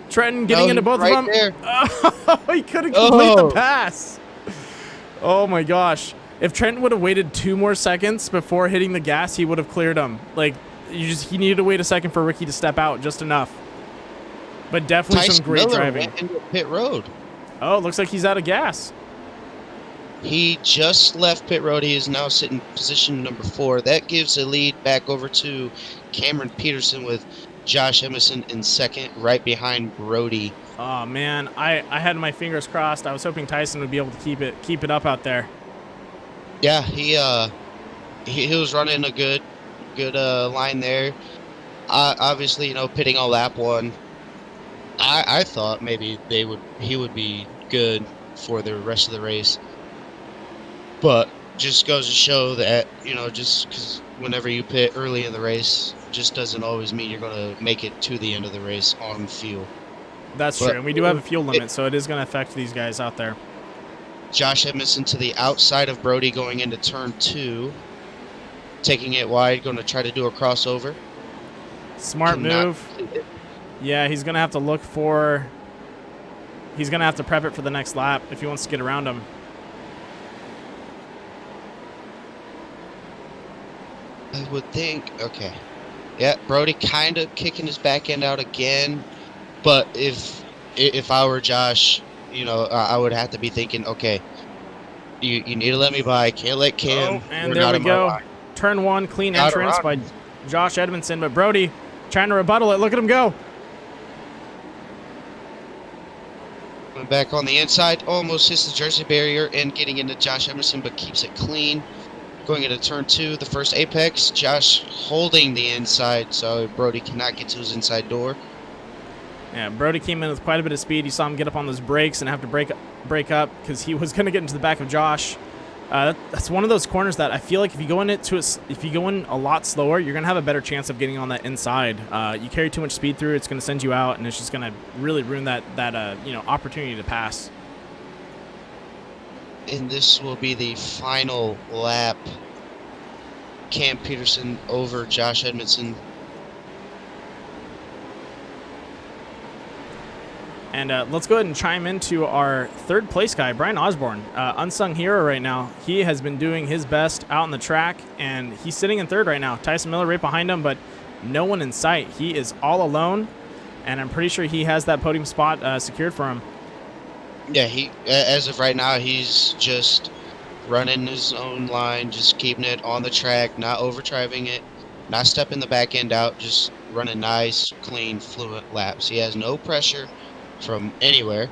Trenton getting into both of them. There. Oh, he couldn't complete the pass. Oh, my gosh. If Trenton would have waited 2 more seconds before hitting the gas, he would have cleared him. Like, he needed to wait a second for Ricky to step out, just enough. But definitely Tyson some great Miller driving. went into pit road. Oh, it looks like he's out of gas. He just left pit road. He is now sitting position number 4. That gives the lead back over to Cameron Peterson with Josh Emerson in second, right behind Brody. Oh man, I had my fingers crossed. I was hoping Tyson would be able to keep it up out there. Yeah, he was running a good line there. Obviously, pitting on lap 1. I thought maybe he would be good for the rest of the race. But just goes to show that, just because whenever you pit early in the race, just doesn't always mean you're going to make it to the end of the race on fuel. That's true, and we do have a fuel limit, so it is going to affect these guys out there. Josh Edmondson to the outside of Brody going into turn 2. Taking it wide, going to try to do a crossover. Smart move. Yeah, he's going to have to look for... He's going to have to prep it for the next lap if he wants to get around him. I would think, okay. Yeah, Brody kind of kicking his back end out again. But if I were Josh, I would have to be thinking, okay, you need to let me by. Can't let Cam. Oh, and there we go. Turn 1, clean entrance by Josh Edmondson. But Brody trying to rebuttal it. Look at him go. Going back on the inside. Almost hits the Jersey barrier and getting into Josh Edmondson, but keeps it clean. Going into turn 2, the first apex. Josh holding the inside, so Brody cannot get to his inside door. Yeah, Brody came in with quite a bit of speed. You saw him get up on those brakes and have to break up because he was going to get into the back of Josh. That's one of those corners that I feel like if you go in a lot slower, you're gonna have a better chance of getting on that inside. You carry too much speed through, it's gonna send you out, and it's just gonna really ruin that opportunity to pass. And this will be the final lap. Cam Peterson over Josh Edmondson. And let's go ahead and chime into our third place guy, Brian Osborne, unsung hero right now. He has been doing his best out on the track, and he's sitting in third right now. Tyson Miller right behind him, but no one in sight. He is all alone, and I'm pretty sure he has that podium spot secured for him. Yeah, he as of right now, he's just running his own line, just keeping it on the track, not overdriving it, not stepping the back end out, just running nice, clean, fluent laps. He has no pressure from anywhere.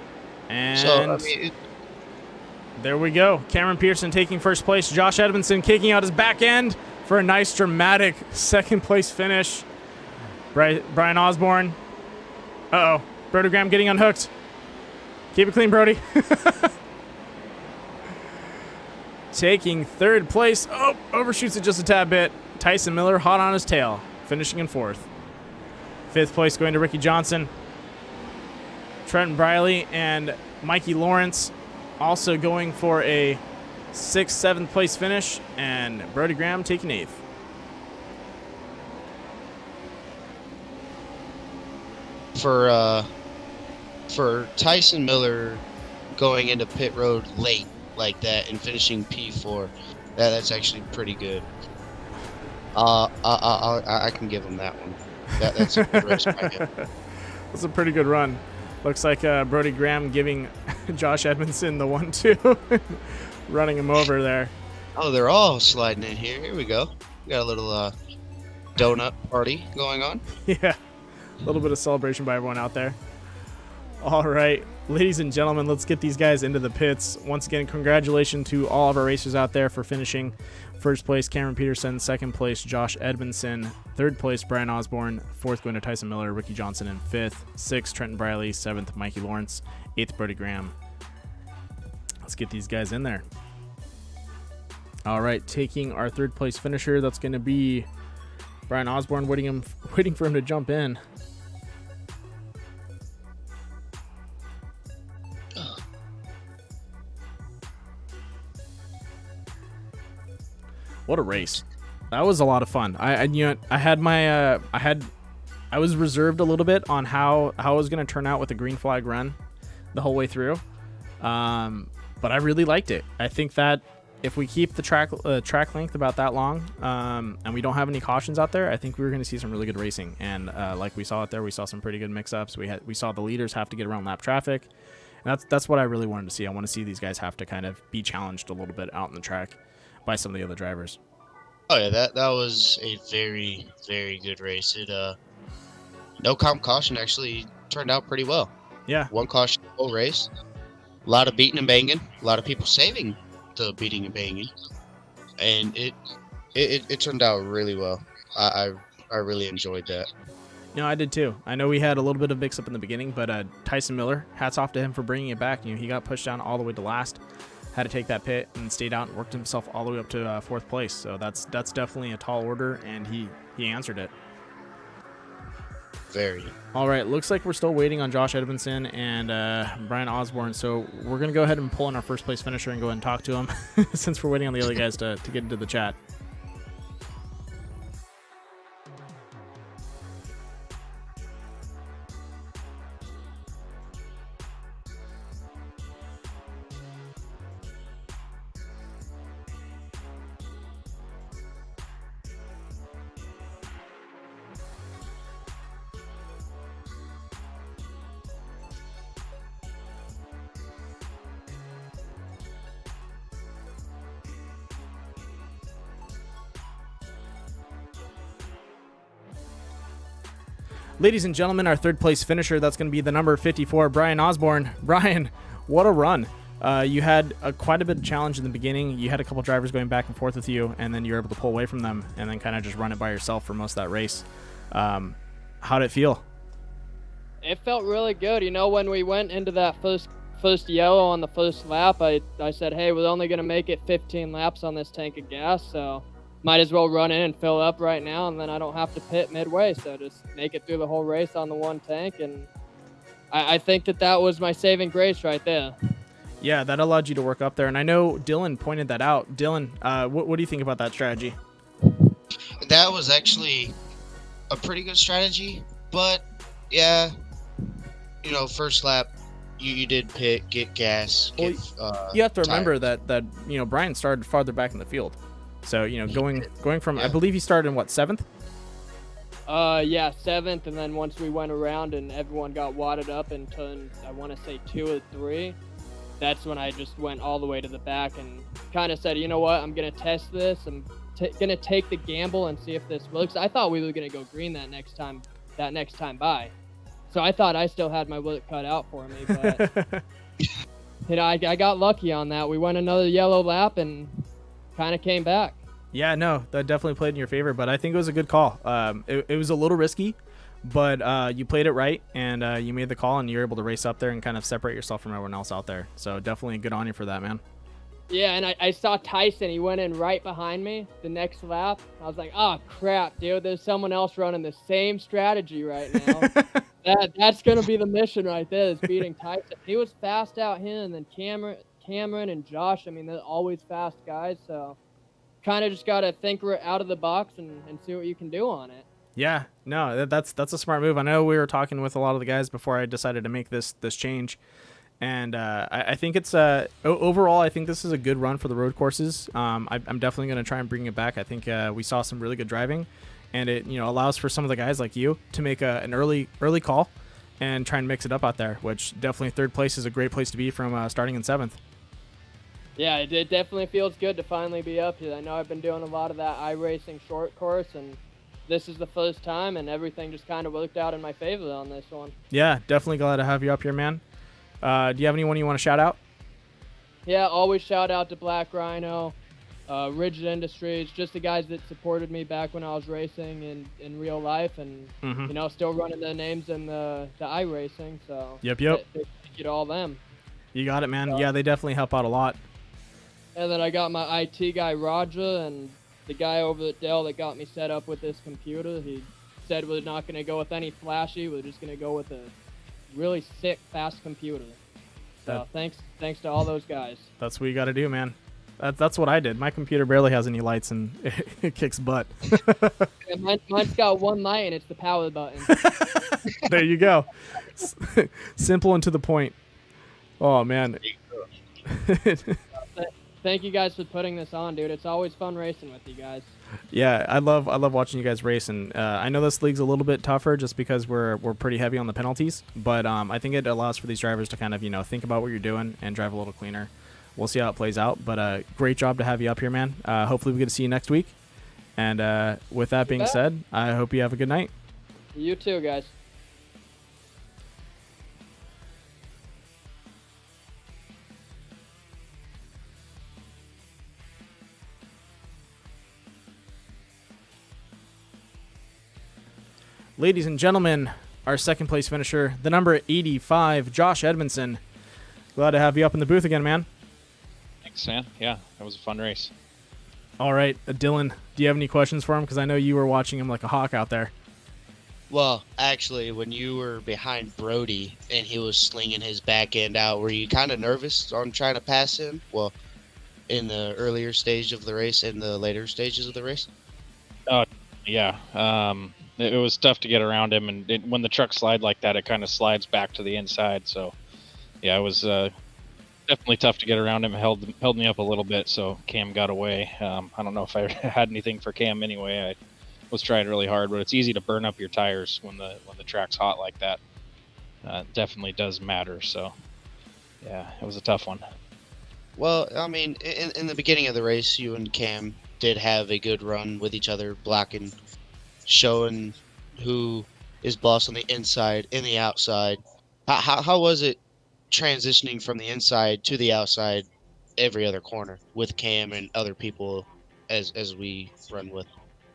And so, I mean, there we go. Cameron Pearson taking first place. Josh Edmondson kicking out his back end for a nice, dramatic second place finish. Brian Osborne. Uh-oh. Brody Graham getting unhooked. Keep it clean, Brody. Taking third place. Oh, overshoots it just a tad bit. Tyson Miller hot on his tail, finishing in fourth. Fifth place going to Ricky Johnson. Trenton Briley and Mikey Lawrence also going for a 6th, 7th place finish, and Brody Graham taking 8th. For Tyson Miller going into pit road late like that and finishing P4, that's actually pretty good. I can give him that one. That's a good race by him. That's a pretty good run. Looks like Brody Graham giving Josh Edmondson the 1-2, running him over there. Oh, they're all sliding in here. Here we go. We got a little donut party going on. Yeah, a little bit of celebration by everyone out there. All right, ladies and gentlemen, let's get these guys into the pits. Once again, congratulations to all of our racers out there for finishing. First place, Cameron Peterson. Second place, Josh Edmondson. Third place, Brian Osborne. Fourth going to Tyson Miller, Ricky Johnson in fifth. Sixth, Trenton Briley. Seventh, Mikey Lawrence. Eighth, Brody Graham. Let's get these guys in there. All right, taking our third place finisher, that's going to be Brian Osborne, waiting for him to jump in. What a race. That was a lot of fun. I was reserved a little bit on how it was going to turn out with the green flag run the whole way through. But I really liked it. I think that if we keep the track length about that long, and we don't have any cautions out there, I think we're going to see some really good racing. And like we saw out there, we saw some pretty good mix-ups. We saw the leaders have to get around lap traffic. And that's what I really wanted to see. I want to see these guys have to kind of be challenged a little bit out in the track by some of the other drivers. Oh yeah, that was a very, very good race. It no caution actually turned out pretty well. Yeah. One caution the whole race. A lot of beating and banging. A lot of people saving the beating and banging. And it turned out really well. I really enjoyed that. No, I did too. I know we had a little bit of mix up in the beginning, but Tyson Miller, hats off to him for bringing it back. He got pushed down all the way to last. Had to take that pit and stayed out and worked himself all the way up to fourth place. So that's definitely a tall order, and he answered it. Very. All right, looks like we're still waiting on Josh Edmondson and Brian Osborne. So we're going to go ahead and pull in our first place finisher and go ahead and talk to him since we're waiting on the other guys to get into the chat. Ladies and gentlemen, our third place finisher, that's going to be the number 54, Brian Osborne. Brian, what a run. You had quite a bit of challenge in the beginning. You had a couple drivers going back and forth with you, and then you were able to pull away from them and then kind of just run it by yourself for most of that race. How did it feel? It felt really good. You know, when we went into that first yellow on the first lap, I said, hey, we're only going to make it 15 laps on this tank of gas, so might as well run in and fill up right now, and then I don't have to pit midway, so just make it through the whole race on the one tank, and I think that was my saving grace right there. Yeah, that allowed you to work up there, and I know Dylan pointed that out. Dylan, what do you think about that strategy? That was actually a pretty good strategy, but yeah, first lap, you did pit, get gas. Well, you have to remember that Brian started farther back in the field, so going from I believe he started in what, 7th? Yeah, 7th, and then once we went around and everyone got wadded up and turned, I want to say 2 or 3. That's when I just went all the way to the back and kind of said, you know what, I'm gonna test this. I'm gonna take the gamble and see if this works. I thought we were gonna go green that next time by. So I thought I still had my work cut out for me, but I got lucky on that. We went another yellow lap and kind of came back. Yeah, no, that definitely played in your favor, but I think it was a good call. It was a little risky, but you played it right, and you made the call, and you're able to race up there and kind of separate yourself from everyone else out there. So definitely good on you for that, man. Yeah, and I saw Tyson. He went in right behind me the next lap. I was like, oh, crap, dude. There's someone else running the same strategy right now. That's going to be the mission right there, is beating Tyson. He was fast out here, and then Cameron and Josh, I mean, they're always fast guys. So kind of just got to think out of the box and see what you can do on it. Yeah, no, that's a smart move. I know we were talking with a lot of the guys before I decided to make this change. And I think it's overall, I think this is a good run for the road courses. I'm definitely going to try and bring it back. I think we saw some really good driving, and it allows for some of the guys like you to make an early call and try and mix it up out there. Which definitely 3rd place is a great place to be from starting in 7th. Yeah, it definitely feels good to finally be up here. I know I've been doing a lot of that iRacing short course, and this is the first time, and everything just kind of worked out in my favor on this one. Yeah, definitely glad to have you up here, man. Do you have anyone you want to shout out? Yeah, always shout out to Black Rhino, Rigid Industries, just the guys that supported me back when I was racing in real life, and still running their names in the iRacing. So yep. Thank you to all them. You got it, man. Yeah, they definitely help out a lot. And then I got my IT guy Roger and the guy over at Dell that got me set up with this computer. He said we're not going to go with any flashy. We're just going to go with a really sick, fast computer. So thanks to all those guys. That's what you got to do, man. That's what I did. My computer barely has any lights, and it kicks butt. Yeah, mine's got one light, and it's the power button. There you go. Simple and to the point. Oh, man. Thank you guys for putting this on, dude. It's always fun racing with you guys. Yeah, I love watching you guys race, and I know this league's a little bit tougher just because we're pretty heavy on the penalties, but I think it allows for these drivers to kind of think about what you're doing and drive a little cleaner. We'll see how it plays out, but great job to have you up here, man. Hopefully we get to see you next week, and with that being said, I hope you have a good night. You too, guys. Ladies and gentlemen, our 2nd place finisher, the number 85, Josh Edmondson. Glad to have you up in the booth again, man. Thanks, man. Yeah, that was a fun race. All right, Dylan, do you have any questions for him? Because I know you were watching him like a hawk out there. Well, actually, when you were behind Brody and he was slinging his back end out, were you kind of nervous on trying to pass him? Well, in the earlier stage of the race and the later stages of the race? Yeah. It was tough to get around him, and when the truck slide like that, it kind of slides back to the inside. So, yeah, it was definitely tough to get around him. It held me up a little bit, so Cam got away. I don't know if I had anything for Cam anyway. I was trying really hard, but it's easy to burn up your tires when the track's hot like that. Definitely does matter. So, yeah, it was a tough one. Well, I mean, in the beginning of the race, you and Cam did have a good run with each other, blocking, showing who is boss on the inside and the outside. How was it transitioning from the inside to the outside every other corner with Cam and other people as we run with?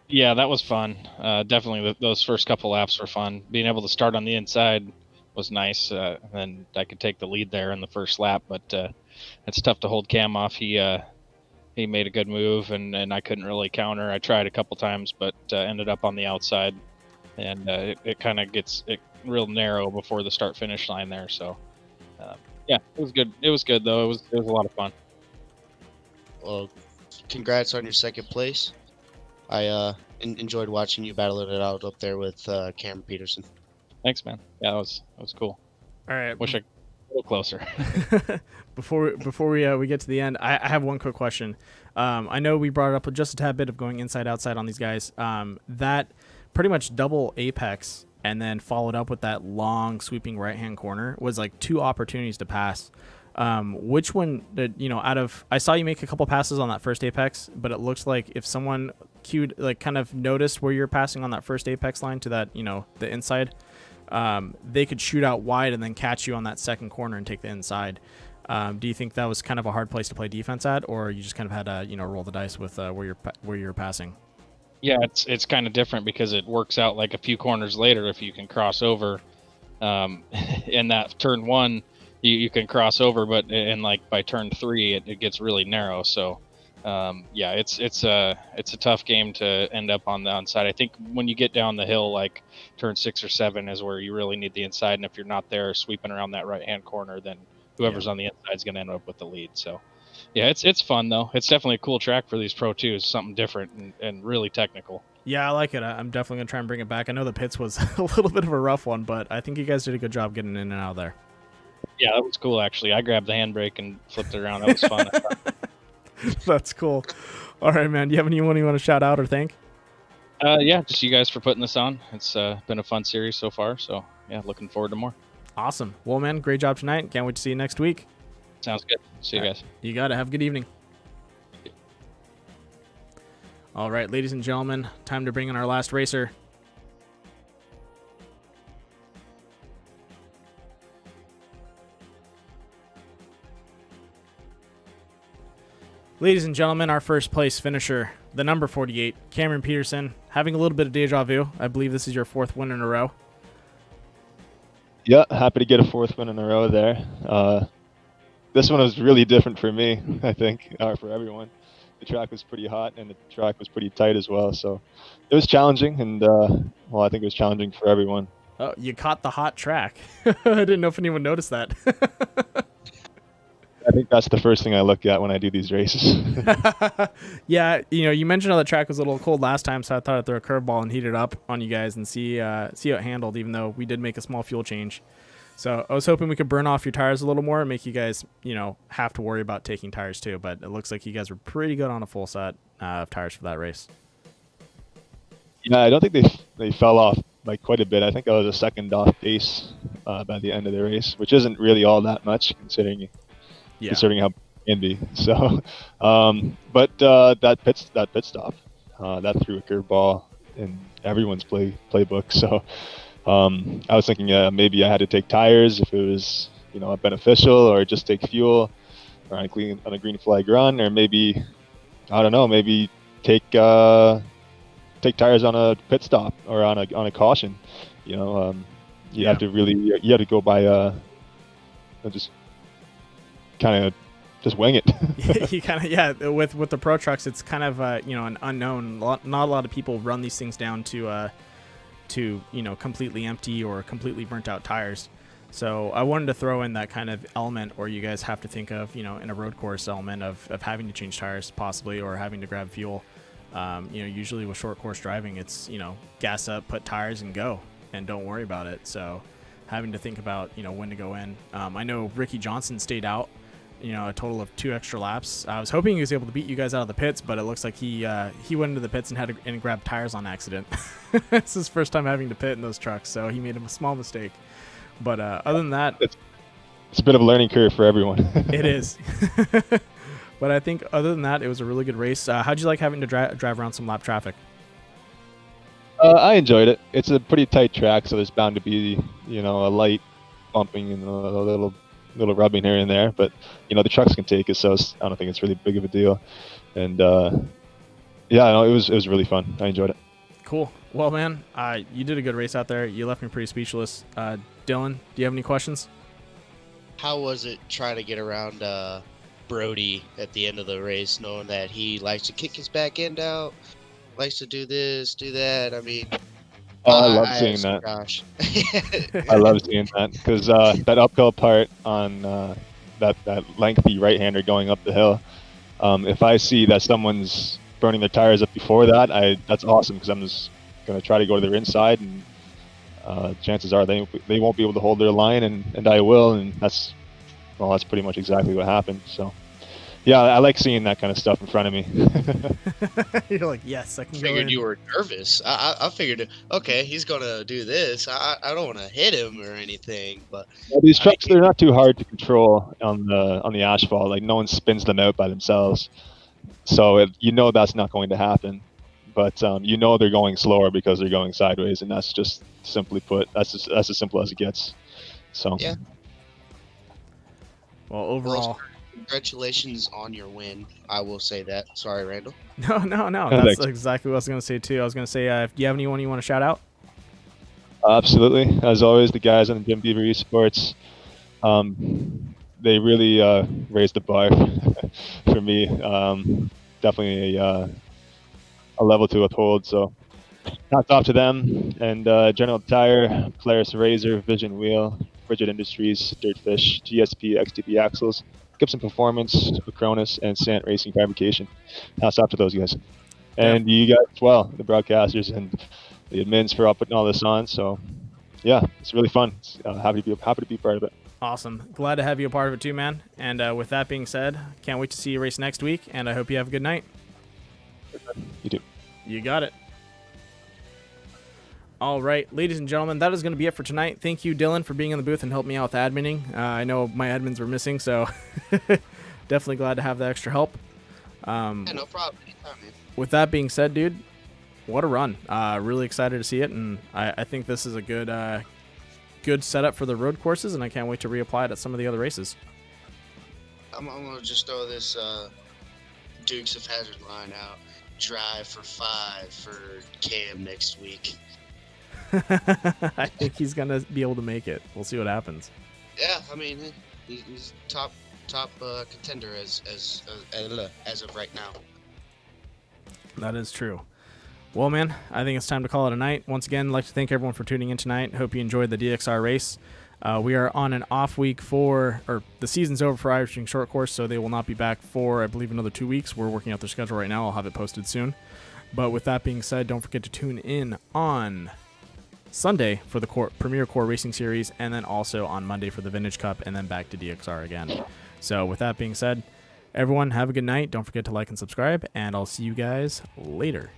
Yeah, that was fun. Definitely those first couple laps were fun. Being able to start on the inside was nice. And I could take the lead there in the first lap, but it's tough to hold Cam off. He made a good move, and I couldn't really counter. I tried a couple times, but ended up on the outside, and it kind of gets real narrow before the start finish line there. So yeah, it was good. It was good though. It was a lot of fun. Well, congrats on your second place. I enjoyed watching you battling it out up there with Cameron Peterson. Thanks, man. Yeah, that was cool. All right. Wish I could a little closer. Before we get to the end, I have one quick question. I know we brought up just a tad bit of going inside outside on these guys. That pretty much double apex and then followed up with that long sweeping right hand corner was like 2 opportunities to pass. Which one did I saw you make a couple passes on that first apex, but it looks like if someone kind of noticed where you're passing on that first apex line to that, the inside, they could shoot out wide and then catch you on that second corner and take the inside. Do you think that was kind of a hard place to play defense at, or you just kind of had to, roll the dice with where you're passing? Yeah, it's kind of different because it works out like a few corners later if you can cross over. In that turn 1, you can cross over, but like by turn 3, it gets really narrow. So yeah, it's a tough game to end up on the onside. I think when you get down the hill, like turn 6 or 7 is where you really need the inside, and if you're not there sweeping around that right hand corner, then whoever's on the inside is going to end up with the lead. So yeah, it's fun though. It's definitely a cool track for these Pro 2s, something different and really technical. Yeah, I like it. I'm definitely going to try and bring it back. I know the pits was a little bit of a rough one, but I think you guys did a good job getting in and out of there. Yeah, that was cool actually. I grabbed the handbrake and flipped it around. That was fun. That's cool. All right, man. Do you have anyone you want to shout out or thank? Yeah, just you guys for putting this on. It's been a fun series so far. So yeah, looking forward to more. Awesome. Well, man, great job tonight. Can't wait to see you next week. Sounds good. See you guys. You got it. Have a good evening. All right, ladies and gentlemen, time to bring in our last racer. Ladies and gentlemen, our first place finisher, the number 48, Cameron Peterson, having a little bit of deja vu. I believe this is your 4th win in a row. Yeah, happy to get a 4th win in a row there. This one was really different for me, I think, for everyone. The track was pretty hot and the track was pretty tight as well, so it was challenging, and I think it was challenging for everyone. Oh, you caught the hot track. I didn't know if anyone noticed that. I think that's the first thing I look at when I do these races. Yeah, you mentioned how the track was a little cold last time, so I thought I'd throw a curveball and heat it up on you guys and see how it handled, even though we did make a small fuel change. So I was hoping we could burn off your tires a little more and make you guys, have to worry about taking tires too. But it looks like you guys were pretty good on a full set of tires for that race. Yeah, I don't think they fell off like quite a bit. I think I was a second off pace by the end of the race, which isn't really all that much considering how it can be. So, but that pit stop, that threw a curveball in everyone's playbook. So I was thinking maybe I had to take tires if it was beneficial, or just take fuel, or on a green flag run, or maybe I don't know, maybe take tires on a pit stop or on a caution. You have to go by just kind of just wing it. You kind of with the Pro trucks, it's kind of an unknown. Not a lot of people run these things down to completely empty or completely burnt out tires. So I wanted to throw in that kind of element where you guys have to think of, in a road course element of having to change tires possibly, or having to grab fuel. Usually with short course driving, it's, gas up, put tires and go, and don't worry about it. So having to think about, when to go in. I know Ricky Johnson stayed out, a total of 2 extra laps. I was hoping he was able to beat you guys out of the pits, but it looks like he went into the pits and had to grab tires on accident. It's his first time having to pit in those trucks, so he made a small mistake. But other than that, it's a bit of a learning curve for everyone. It is. But I think other than that, it was a really good race. How'd you like having to drive around some lap traffic? I enjoyed it. It's a pretty tight track, so there's bound to be, a light bumping and a little rubbing here and there. But, the trucks can take it, so I don't think it's really big of a deal. And, it was really fun. I enjoyed it. Cool. Well, man, you did a good race out there. You left me pretty speechless. Dylan, do you have any questions? How was it trying to get around Brody at the end of the race, knowing that he likes to kick his back end out, likes to do this, do that? I mean, I love seeing that. Gosh. I love seeing that because that uphill part on that lengthy right-hander going up the hill. If I see that someone's burning their tires up before that, that's awesome because I'm just going to try to go to their inside, and chances are they won't be able to hold their line, and I will, and that's pretty much exactly what happened. So, yeah, I like seeing that kind of stuff in front of me. You're like, yes, I can go Figured in. you were nervous. I figured, okay, he's gonna do this. I don't want to hit him or anything, but These trucks, they're not too hard to control on the asphalt. Like, no one spins them out by themselves, so that's not going to happen. But they're going slower because they're going sideways, and that's just simply put, that's as simple as it gets. So yeah. Well, overall, congratulations on your win. I will say that. Sorry, Randall. No. That's exactly what I was going to say, too. I was going to say, do you have anyone you want to shout out? Absolutely. As always, the guys on the Jim Beaver Esports, they really raised the bar for me. Definitely a level to uphold. So hats off to them. And General Tire, Polaris Razor, Vision Wheel, Rigid Industries, Dirtfish, GSP, XTP Axles, Gibson Performance, Acronis, and Sant Racing Fabrication. Hats off to those guys. And you guys as well, the broadcasters and the admins for putting all this on. So, yeah, it's really fun. Happy to be part of it. Awesome. Glad to have you a part of it too, man. And with that being said, can't wait to see you race next week, and I hope you have a good night. You too. You got it. All right, ladies and gentlemen, that is going to be it for tonight. Thank you, Dylan, for being in the booth and helping me out with adminning. I know my admins were missing, so definitely glad to have the extra help. Yeah, no problem. Anytime, man. With that being said, dude, what a run. Really excited to see it, and I think this is a good setup for the road courses, and I can't wait to reapply it at some of the other races. I'm going to just throw this Dukes of Hazzard line out. Drive for 5 for Cam next week. I think he's going to be able to make it. We'll see what happens. Yeah, I mean, he's top contender as of right now. That is true. Well, man, I think it's time to call it a night. Once again, I'd like to thank everyone for tuning in tonight. Hope you enjoyed the DXR race. We are on an off week the season's over for Irishing Short Course, so they will not be back for, I believe, another 2 weeks. We're working out their schedule right now. I'll have it posted soon. But with that being said, don't forget to tune in on Sunday for the Premier Core Racing Series, and then also on Monday for the Vintage Cup, and then back to DXR again. So with that being said, everyone have a good night. Don't forget to like and subscribe, and I'll see you guys later.